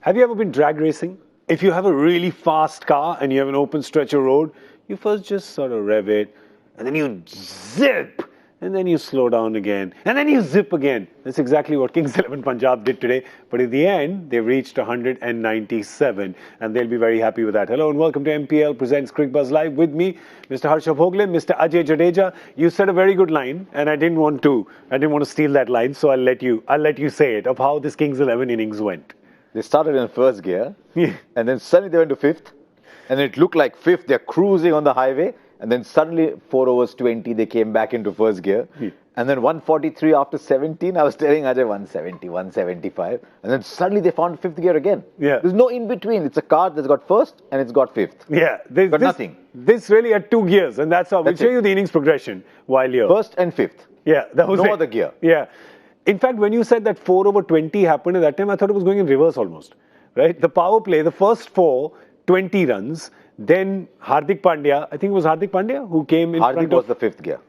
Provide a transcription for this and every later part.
Have you ever been drag racing? If you have a really fast car and you have an open stretch of road, you first just sort of rev it, and then you zip, and then you slow down again, and then you zip again. That's exactly what Kings 11 Punjab did today. But in the end, they reached 197, and they'll be very happy with that. Hello and welcome to MPL Presents Cricbuzz Live with me, Mr. Harsha Bhogle, Mr. Ajay Jadeja. You said a very good line, and I didn't want to steal that line, so I'll let you say it of how this Kings 11 innings went. They started in first gear, and then suddenly they went to fifth, and it looked like fifth. They're cruising on the highway. And then suddenly, 4 overs 20, they came back into first gear. And then 143 after 17, I was telling Ajay 170, 175. And then suddenly they found fifth gear again. Yeah. There's no in between. It's a car that's got first and it's got fifth. Yeah. Got nothing. This really had 2 gears, and that's how we'll show you the innings progression while you're. First and fifth. Yeah, that was no it. other gear. Yeah. In fact, when you said that 4 over 20 happened at that time, I thought it was going in reverse almost. Right? The power play, the first 4, 20 runs. Then Hardik Pandya, I think it was Hardik Pandya who came in front of... Hardik was the fifth gear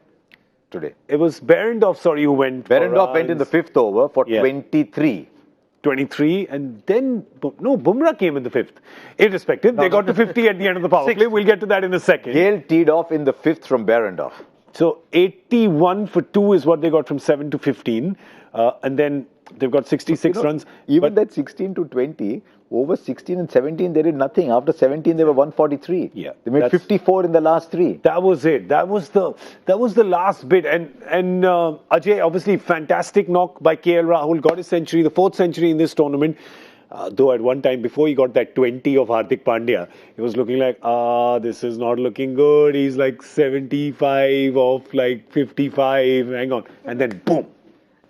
today. It was Berendorf, who went Berendorf went in the fifth over for 23. 23, and then, no, Bumrah came in the fifth. Irrespective, they got to 50 at the end of the power play. We'll get to that in a second. Gayle teed off in the fifth from Berendorf. So 81 for 2 is what they got from 7 to 15. And then they've got 66 runs. Even that 16 to 20, over 16 and 17, they did nothing. After 17, they were 143. Yeah, they made 54 in the last 3. That was it. That was the last bit. And Ajay, obviously, fantastic knock by KL Rahul. Got his century, the 4th century in this tournament. Though at one time, before he got that 20 of Hardik Pandya, he was looking like, this is not looking good. He's like 75 off like 55. Hang on. And then boom.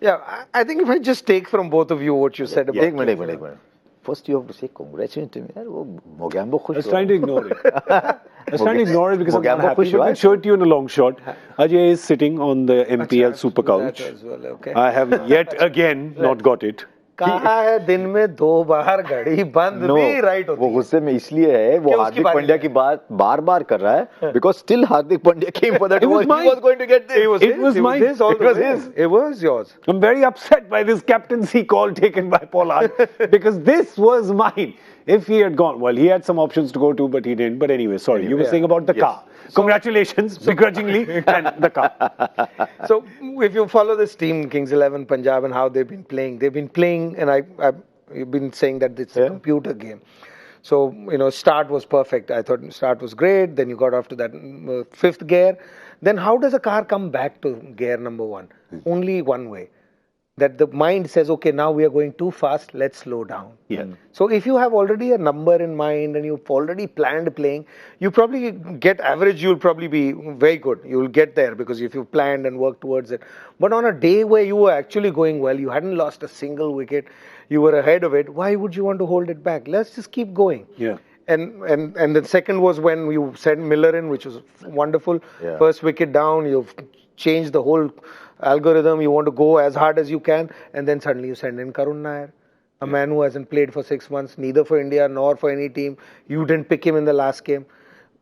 Yeah, I think if I just take from both of you what you said about... One minute. First, you have to say congratulations to me. I was trying to ignore it. I was trying to ignore it because I'm not happy. But I'll show it to you in a long shot. Ajay is sitting on the MPL Super Couch. Well, okay. I have yet again not got it. कहा है दिन में 2 बार घड़ी बंद भी right होती है। वो गुस्से में इसलिए है, वो हार्दिक पांड्या की बात बार-बार कर रहा है, because still Hardik Pandya came for that. He was going to get this. It was mine. It was his. It was yours. I'm very upset by this captaincy call taken by Pollard because this was mine. If he had gone, well, he had some options to go to, but he didn't. But anyway, sorry, you were saying about the car. Congratulations, begrudgingly, and the car. So, if you follow this team, Kings 11 Punjab, and how they've been playing, and you've been saying that it's a computer game. So, start was perfect. I thought start was great. Then you got off to that 5th gear. Then how does a car come back to gear number 1? Only one way. That the mind says, okay, now we are going too fast, let's slow down. Yeah. So if you have already a number in mind and you've already planned playing, you probably get average, you'll probably be very good. You'll get there because if you've planned and worked towards it. But on a day where you were actually going well, you hadn't lost a single wicket, you were ahead of it, why would you want to hold it back? Let's just keep going. Yeah. And the second was when you sent Miller in, which was wonderful. Yeah. First wicket down, you've changed the whole algorithm. You want to go as hard as you can, and then suddenly you send in Karun Nair, a man who hasn't played for 6 months, neither for India nor for any team. You didn't pick him in the last game.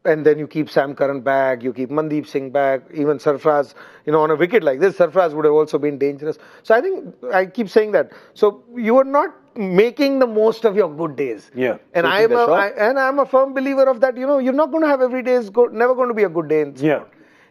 And then you keep Sam Curran back, you keep Mandeep Singh back, even Sarfraz, on a wicket like this, Sarfraz would have also been dangerous. So I think, I keep saying that. So you are not making the most of your good days. Yeah. And I'm a firm believer of that, you're not going to have every day is good, never going to be a good day in sport. Yeah.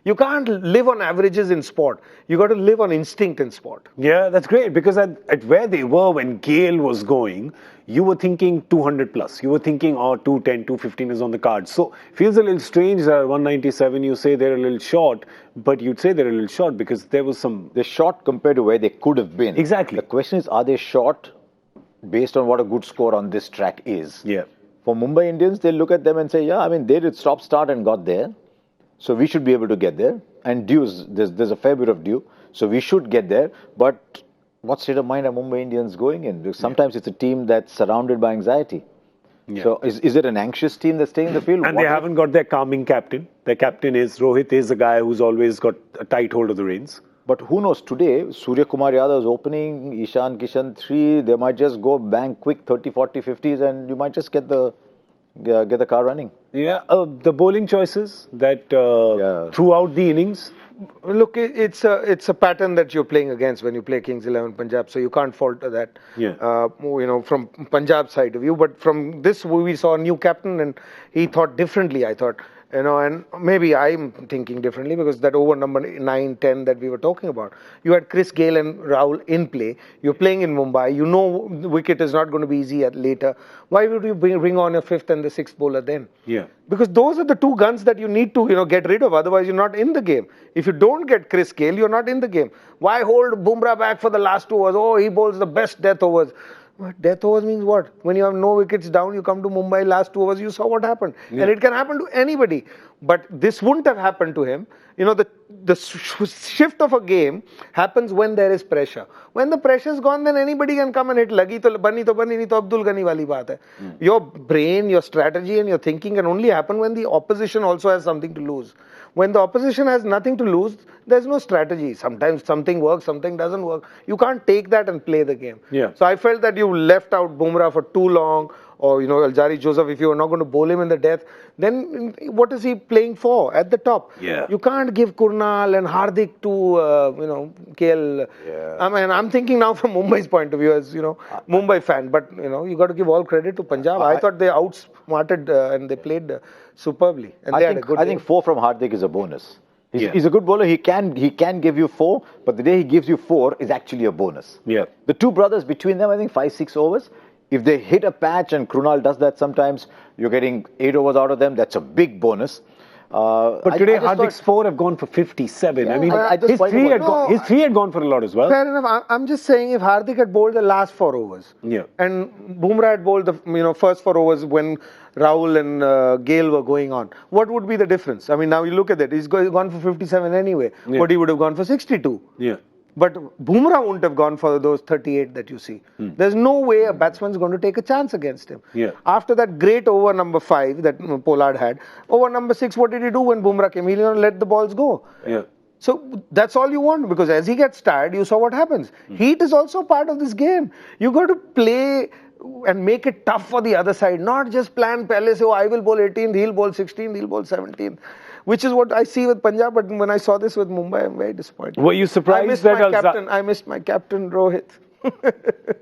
You can't live on averages in sport. You got to live on instinct in sport. Yeah, that's great because at where they were when Gayle was going, you were thinking 200 plus. You were thinking, 210, 215 is on the card. So feels a little strange that at 197 you say they're a little short, but you'd say they're a little short because there was some... They're short compared to where they could have been. Exactly. The question is, are they short based on what a good score on this track is? Yeah. For Mumbai Indians, they'll look at them and say, they did stop, start and got there. So we should be able to get there. And dues, there's a fair bit of due. So we should get there. But what state of mind are Mumbai Indians going in? Because sometimes it's a team that's surrounded by anxiety. Yeah. So is it an anxious team that's staying in the field? And they haven't got their calming captain. Their captain is, Rohit is a guy who's always got a tight hold of the reins. But who knows, today, Surya Kumar Yadav is opening, Ishan Kishan 3, they might just go bang quick 30, 40, 50s and you might just get the car running. Yeah, the bowling choices that throughout the innings, Look, it's a pattern that you're playing against when you play Kings 11 Punjab, so you can't falter that. Yeah. From Punjab side of view, but from this we saw a new captain and he thought differently. I thought, and maybe I'm thinking differently because that over number 9, 10 that we were talking about, you had Chris Gayle and Rahul in play. You're playing in Mumbai. You know the wicket is not going to be easy at later. Why would you bring on a fifth and the sixth bowler then? Yeah. Because those are the two guns that you need to, get rid of. Otherwise, you're not in the game. If you don't get Chris Gayle, you're not in the game. Why hold Bumrah back for the last 2 overs? Oh, he bowls the best death overs. But death overs means what? When you have no wickets down, you come to Mumbai last 2 overs, you saw what happened. Yeah. And it can happen to anybody. But this wouldn't have happened to him. The shift of a game happens when there is pressure. When the pressure is gone, then anybody can come and hit. Lagi to bani, nahi to Abdul Ghani wali baat hai. Your brain, your strategy and your thinking can only happen when the opposition also has something to lose. When the opposition has nothing to lose, there's no strategy. Sometimes something works, something doesn't work. You can't take that and play the game. Yeah. So I felt that you left out Bumrah for too long, or Aljari Joseph, if you are not going to bowl him in the death, then what is he playing for at the top? Yeah. You can't give Kurnal and Hardik to KL. Yeah. I mean, I'm thinking now from Mumbai's point of view as Mumbai fan, but you got to give all credit to Punjab. I thought they outsmarted and they played superbly, and they had a good. I think 4 from Hardik is a bonus. Yeah. He's a good bowler. He can give you 4, but the day he gives you 4 is actually a bonus. Yeah. The two brothers between them, I think 5-6 overs. If they hit a patch, and Krunal does that sometimes, you're getting 8 overs out of them. That's a big bonus. But today Hardik's 4 have gone for 57. Yeah, I mean, his 3 had gone for a lot as well. Fair enough. I'm just saying if Hardik had bowled the last 4 overs, yeah, and Bumrah had bowled the first 4 overs when Rahul and Gayle were going on, what would be the difference? I mean, now you look at it. He's gone for 57 anyway, but he would have gone for 62. Yeah. But Bumrah wouldn't have gone for those 38 that you see. There's no way a batsman's going to take a chance against him. Yeah. After that great over number 5 that Pollard had, over number 6, what did he do when Bumrah came? He let the balls go. Yeah. So that's all you want, because as he gets tired, you saw what happens. Heat is also part of this game. You got to play and make it tough for the other side, not just plan pehle se, oh, I will bowl 18th, he'll bowl 16th, he'll bowl 17th. Which is what I see with Punjab, but when I saw this with Mumbai, I'm very disappointed. Were you surprised I missed my captain, Rohit.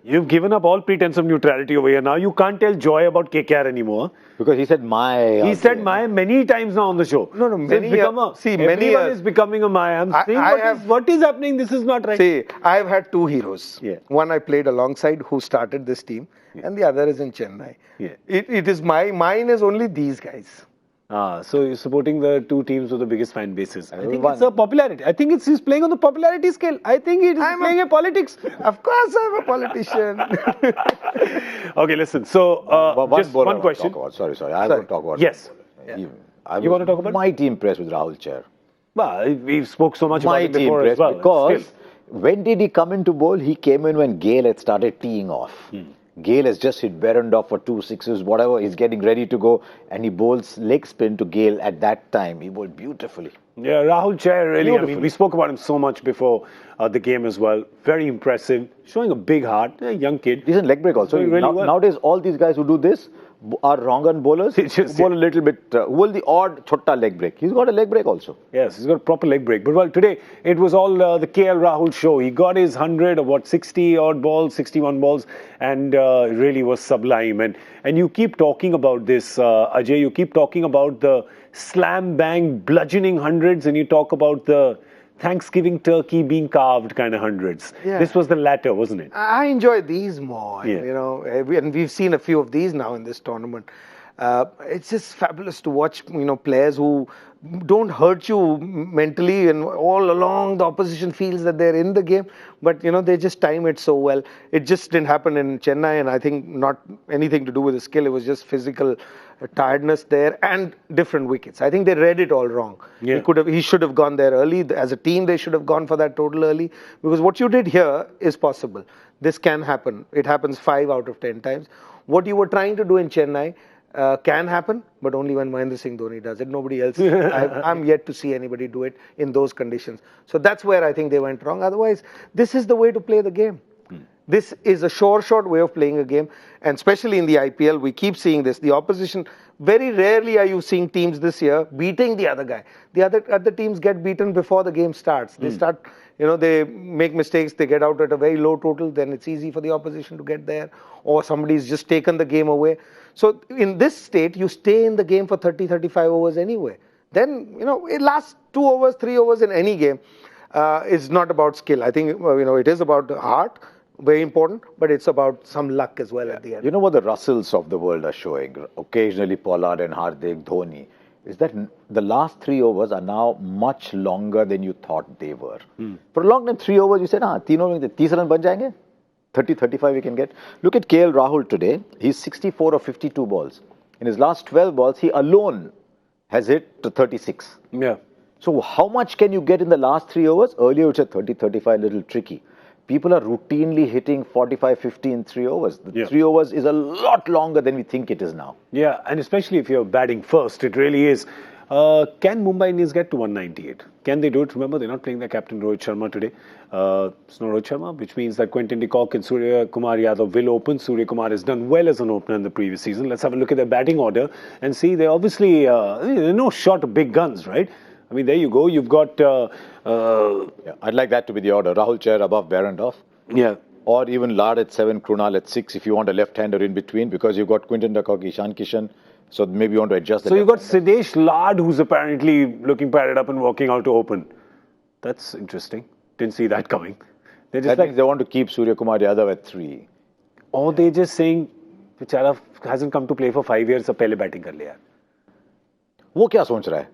You've given up all pretense of neutrality over here now. You can't tell Joy about KKR anymore. Because he said my. He said my many times now on the show. No, many. Everyone is becoming a my. I'm saying what is happening? This is not right. See, I've had 2 heroes. Yeah. One I played alongside who started this team, and the other is in Chennai. Yeah. It is mine is only these guys. So you're supporting the 2 teams with the biggest fan bases. I think it's a popularity. I think he's playing on the popularity scale. I think he's playing a politics. Of course I'm a politician. Okay, listen. So, just one question. Sorry. I want to talk about. Yes. You want to talk about? Mighty impressed with Rahul Chair. Well, we've spoke so much about it Mighty before as impressed well. because when did he come into bowl? He came in when Gayle had started teeing off. Gayle has just hit Berendorf for 2 sixes, whatever. He's getting ready to go, and he bowls leg spin to Gayle at that time. He bowled beautifully. Yeah, Rahul Chair, really. Beautiful. I mean, we spoke about him so much before the game as well. Very impressive. Showing a big heart. A young kid. Decent leg break also. Nowadays, all these guys who do this are wrong on bowlers. Bowl a little bit, bowl the odd chotta leg break. He's got a leg break also. Yes, he's got a proper leg break. But well, today it was all the KL Rahul show. He got his 100 or 60 odd balls, 61 balls, and really was sublime. And you keep talking about this, Ajay. You keep talking about the slam bang bludgeoning hundreds, and you talk about the Thanksgiving turkey being carved kind of hundreds. Yeah. This was the latter, wasn't it? I enjoy these more, Yeah. and we've seen a few of these now in this tournament. It's just fabulous to watch, players who don't hurt you mentally, and all along the opposition feels that they're in the game, but they just time it so well. It just didn't happen in Chennai, and I think not anything to do with the skill. It was just physical tiredness there and different wickets. I think they read it all wrong. Yeah. He should have gone there early. As a team, they should have gone for that total early, because what you did here is possible. This can happen. It happens 5 out of 10 times. What you were trying to do in Chennai can happen, but only when Mahendra Singh Dhoni does it. Nobody else. I'm yet to see anybody do it in those conditions. So that's where I think they went wrong. Otherwise, this is the way to play the game. This is a sure shot way of playing a game, and especially in the IPL, we keep seeing this. The opposition, very rarely are you seeing teams this year beating the other guy. The other teams get beaten before the game starts. They start, they make mistakes, they get out at a very low total, then it's easy for the opposition to get there, or somebody's just taken the game away. So in this state, you stay in the game for 30, 35 overs anyway. Then, it lasts 2 overs, 3 overs in any game. It's not about skill. I think, it is about heart. Very important, but it's about some luck as well at the end. You know what the Russells of the world are showing, occasionally Pollard and Hardik, Dhoni, is that the last 3 overs are now much longer than you thought they were. For a long time, 3 overs, you said, 3 overs, 30 run ban jayenge? 30, 35 we can get. Look at KL Rahul today. He's 64 of 52 balls. In his last 12 balls, he alone has hit to 36. Yeah. So how much can you get in the last 3 overs? Earlier, it was 30, 35, a little tricky. People are routinely hitting 45, 50 in 3 overs. The 3 overs is a lot longer than we think it is now. Yeah, and especially if you're batting first, it really is. Can Mumbai Indians get to 198? Can they do it? Remember, they're not playing their captain Rohit Sharma today. It's not Rohit Sharma, which means that Quinton de Kock and Surya Kumar Yadav will open. Surya Kumar has done well as an opener in the previous season. Let's have a look at their batting order and see. They're obviously, they're no short of big guns, right? I mean, there you go. You've got... I'd like that to be the order. Rahul Chair above Barandov. Yeah. Or even Lard at 7, Krunal at 6 if you want a left-hander in between, because you've got Quinton de Kock, Ishan Kishan. So maybe you want to adjust the So you've got Siddesh Lard, who's apparently looking padded up and walking out to open. That's interesting. Didn't see that coming. They're just means they want to keep Surya Kumar Yadav at 3. Or they're just saying, Bichara hasn't come to play for 5 years, so pehle batting kar le yaar. वो क्या सोच रहा है?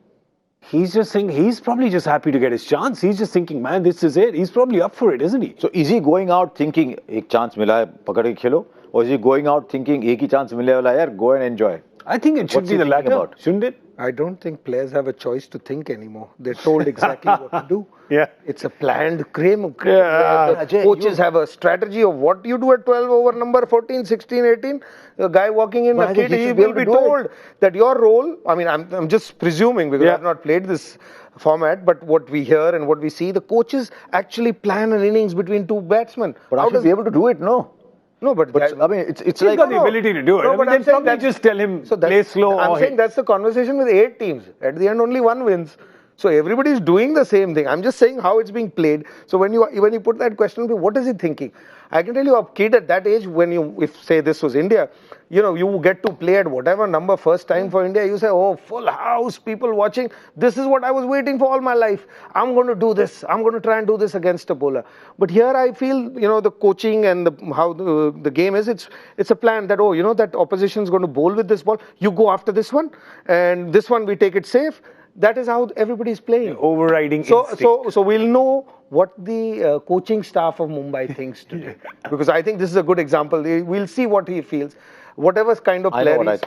He's just saying, he's probably just happy to get his chance. He's just thinking, man, this is it. He's probably up for it, isn't he? So is he going out thinking, एक chance मिला है, पकड़ के खेलो? Or is he going out thinking, एक ही chance मिलने वाला है यार, go and enjoy? I think it should be the latter, shouldn't it? I don't think players have a choice to think anymore. They're told exactly what to do. Yeah. It's a planned game. Yeah. The coaches have a strategy of what you do at 12 over number 14, 16, 18. The guy walking in, a kid, he will be told that your role, I mean, I'm just presuming because I've not played this format, but what we hear and what we see, the coaches actually plan an innings between 2 batsmen. But how does he be able to do it? No. No, but I mean, it's he's like... got the ability to do it. No, I but mean, I'm saying probably just tell him, play slow. I'm saying that's the conversation with 8 teams. At the end, only 1 wins. So everybody is doing the same thing. I'm just saying how it's being played. So when you put that question, what is he thinking? I can tell you, a kid at that age, if say this was India, you get to play at whatever number first time for India, you say, oh, full house, people watching. This is what I was waiting for all my life. I'm going to do this. I'm going to try and do this against a bowler. But here I feel, the coaching and how the game is, it's a plan that, that opposition is going to bowl with this ball. You go after this one, and this one we take it safe. That is how everybody is playing. Overriding instinct. So we'll know what the coaching staff of Mumbai thinks today. Because I think this is a good example. We'll see what he feels. Whatever kind of player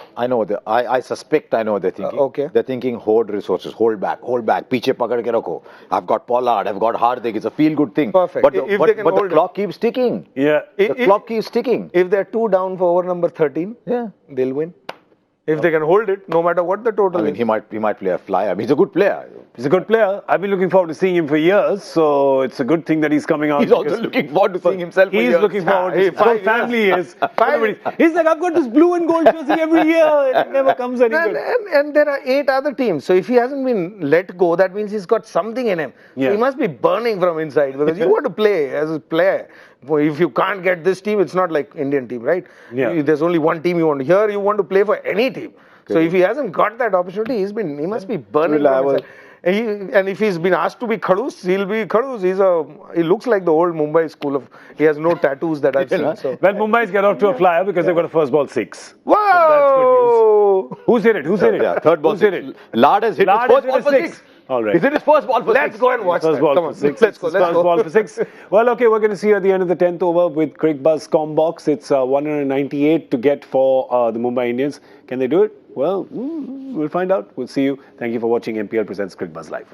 I suspect I know what they're thinking. Okay. They're thinking hoard resources, hold back, piche pakad ke rakho. I've got Pollard, I've got Hardik, it's a feel-good thing. Perfect. But the clock keeps ticking. Yeah. The clock keeps ticking. If they're 2 down for over number 13, they'll win. If they can hold it, no matter what the total is. I mean, he might play a flyer. I mean, he's a good player. He's a good player. I've been looking forward to seeing him for years, so it's a good thing that he's coming out. He's also looking forward to seeing himself for years. He's looking forward to his whole family is. He's like, I've got this blue and gold jersey every year. It never comes any good. And there are 8 other teams. So if he hasn't been let go, that means he's got something in him. Yeah. So he must be burning from inside because you want to play as a player. If you can't get this team, it's not like Indian team, right? Yeah. There's only one team you want to hear. You want to play for any team. So if he hasn't got that opportunity, he must be burning from inside. And if he's been asked to be Khadus, he'll be Khadus. He looks like the old Mumbai school of. He has no tattoos that I've seen. So. Well, Mumbai's get off to a flyer because they've got a first ball 6. Whoa! So that's good news. Who's hit it? Who's hit it? Yeah, third ball. Who's hit it? Lard has hit his first ball for 6. All right. Is it his first ball for 6? Let's go and watch first that. Ball Come for on. 6. Let's go. First ball for 6. Well, okay, we're going to see you at the end of the 10th over with Cricbuzz Combox. It's 198 to get for the Mumbai Indians. Can they do it? Well, we'll find out. We'll see you. Thank you for watching MPL Presents Cricbuzz Live.